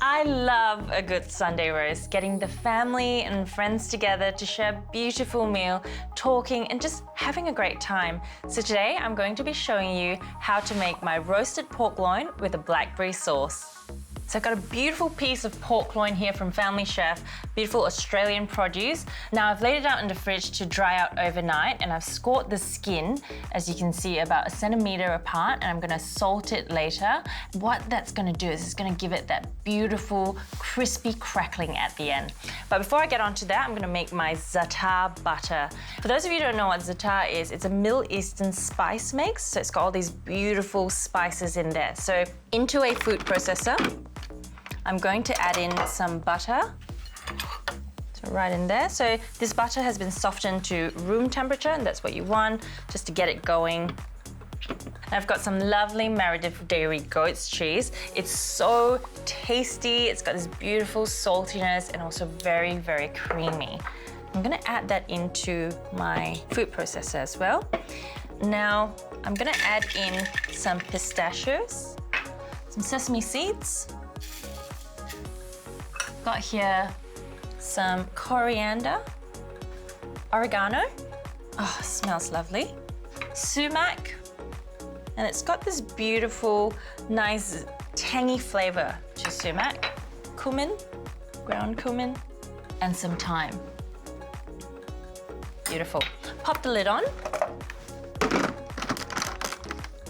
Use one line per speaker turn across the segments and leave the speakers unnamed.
I love a good Sunday roast, getting the family and friends together to share a beautiful meal, talking and just having a great time. So today I'm going to be showing you how to make my roasted pork loin with a blackberry sauce. So I've got a beautiful piece of pork loin here from Family Chef, beautiful Australian produce. Now I've laid it out in the fridge to dry out overnight and I've scored the skin, as you can see, about 1 centimeter apart, and I'm gonna salt it later. What that's gonna do is it's gonna give it that beautiful, crispy crackling at the end. But before I get onto that, I'm gonna make my Zita Butter. For those of you who don't know what Zita is, it's a Middle Eastern spice mix, so it's got all these beautiful spices in there. So into a food processor, I'm going to add in some butter. So right in there. So this butter has been softened to room temperature, and that's what you want, just to get it going. And I've got some lovely Meredith dairy goat's cheese. It's so tasty. It's got this beautiful saltiness and also very, very creamy. I'm gonna add that into my food processor as well. Now, I'm gonna add in some pistachios, some sesame seeds. Got here some coriander, oregano, oh, smells lovely, sumac, and it's got this beautiful, nice, tangy flavor to sumac, cumin, ground cumin, and some thyme. Beautiful. Pop the lid on,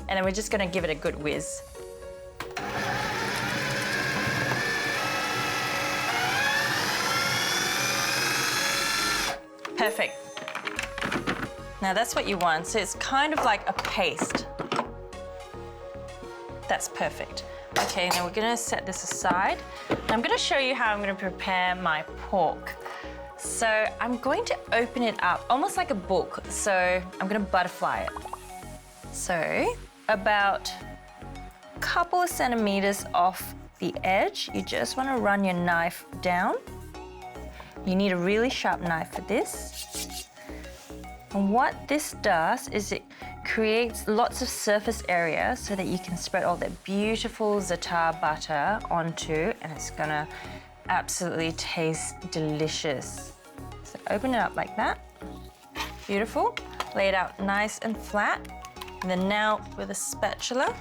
and then we're just gonna give it a good whiz. Perfect. Now that's what you want. So it's kind of like a paste. That's perfect. Okay, now we're gonna set this aside. And I'm gonna show you how I'm gonna prepare my pork. So I'm going to open it up, almost like a book. So I'm gonna butterfly it. So about a couple of centimeters off the edge, you just wanna run your knife down. You need a really sharp knife for this. And what this does is it creates lots of surface area so that you can spread all that beautiful Zita butter onto, and it's gonna absolutely taste delicious. So open it up like that. Beautiful. Lay it out nice and flat. And then now with a spatula,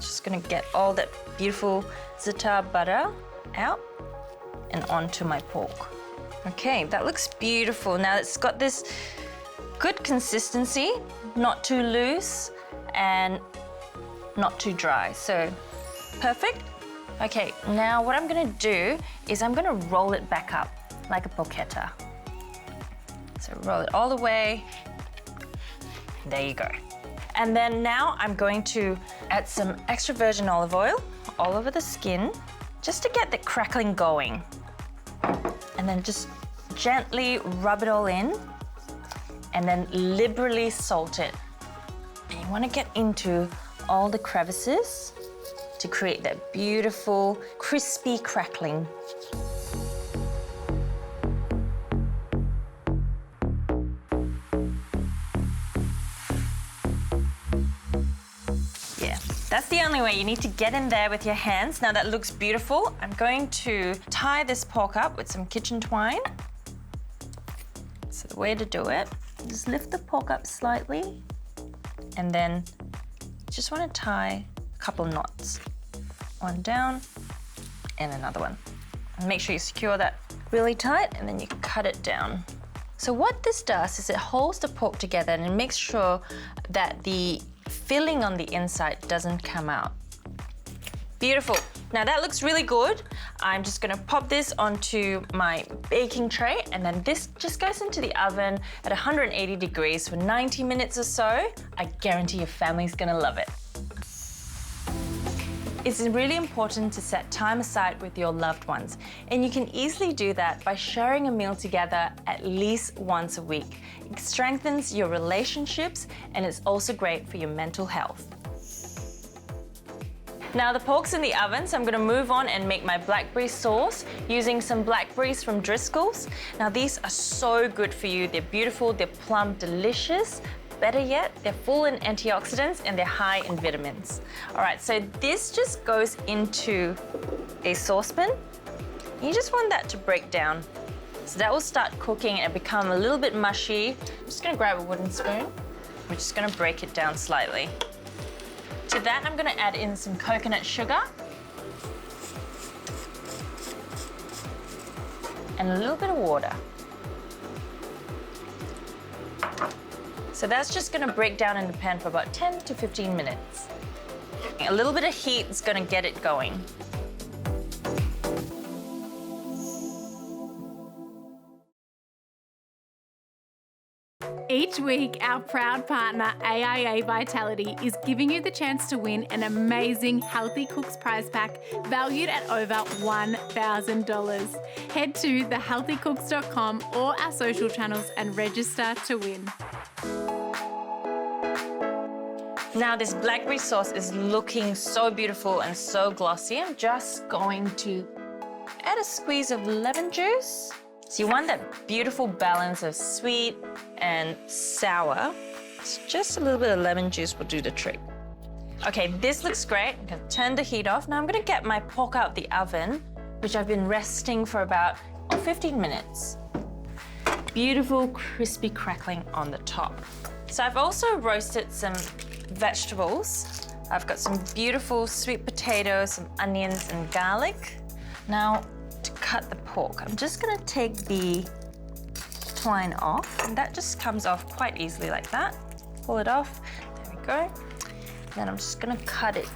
just gonna get all that beautiful Zita butter out and onto my pork. Okay, that looks beautiful. Now it's got this good consistency, not too loose and not too dry, so perfect. Okay, now what I'm gonna do is I'm gonna roll it back up like a porchetta. So roll it all the way. There you go. And then now I'm going to add some extra virgin olive oil all over the skin, just to get the crackling going. And then just gently rub it all in and then liberally salt it. And you want to get into all the crevices to create that beautiful, crispy crackling. That's the only way. You need to get in there with your hands. Now that looks beautiful. I'm going to tie this pork up with some kitchen twine. So the way to do it, just lift the pork up slightly and then just want to tie a couple knots. One down and another one. And make sure you secure that really tight and then you cut it down. So what this does is it holds the pork together and it makes sure that the filling on the inside doesn't come out. Beautiful. Now that looks really good. I'm just gonna pop this onto my baking tray, and then this just goes into the oven at 180 degrees for 90 minutes or so. I guarantee your family's gonna love it. It's really important to set time aside with your loved ones, and you can easily do that by sharing a meal together at least once a week. It strengthens your relationships, and it's also great for your mental health. Now the pork's in the oven, so I'm gonna move on and make my blackberry sauce using some blackberries from Driscoll's. Now these are so good for you. They're beautiful, they're plum delicious, better yet, they're full in antioxidants and they're high in vitamins. All right, so this just goes into a saucepan. You just want that to break down. So that will start cooking and become a little bit mushy. I'm just gonna grab a wooden spoon. We're just gonna break it down slightly. To that, I'm gonna add in some coconut sugar and a little bit of water. So that's just gonna break down in the pan for about 10 to 15 minutes. A little bit of heat is gonna get it going.
Each week, our proud partner AIA Vitality is giving you the chance to win an amazing Healthy Cooks prize pack valued at over $1,000. Head to thehealthycooks.com or our social channels and register to win.
Now this blackberry sauce is looking so beautiful and so glossy. I'm just going to add a squeeze of lemon juice. So you want that beautiful balance of sweet and sour. So just a little bit of lemon juice will do the trick. Okay, this looks great. I'm gonna turn the heat off. Now I'm gonna get my pork out the oven, which I've been resting for about 15 minutes. Beautiful, crispy crackling on the top. So I've also roasted some vegetables. I've got some beautiful sweet potatoes, some onions and garlic. Now, to cut the pork, I'm just gonna take the twine off, and that just comes off quite easily like that. Pull it off, there we go. Then I'm just gonna cut it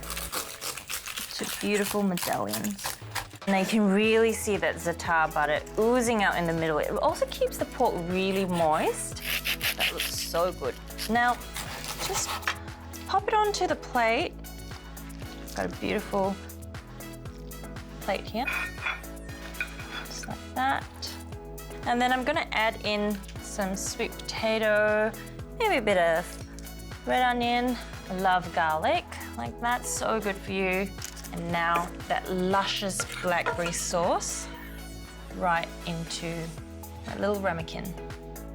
to beautiful medallions. Now you can really see that Zita butter oozing out in the middle. It also keeps the pork really moist. That looks so good. Now, just pop it onto the plate. Got a beautiful plate here. Just like that. And then I'm gonna add in some sweet potato, maybe a bit of red onion. I love garlic, like that, so good for you. And now that luscious blackberry sauce right into that little ramekin.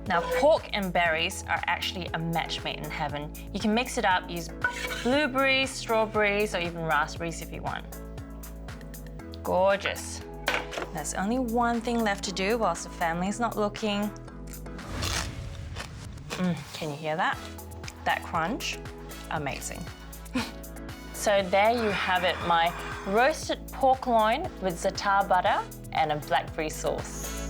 Now, pork and berries are actually a match made in heaven. You can mix it up, use blueberries, strawberries, or even raspberries if you want. Gorgeous. There's only one thing left to do whilst the family's not looking. Can you hear that? That crunch? Amazing. So there you have it, my roasted pork loin with Zita butter and a blackberry sauce.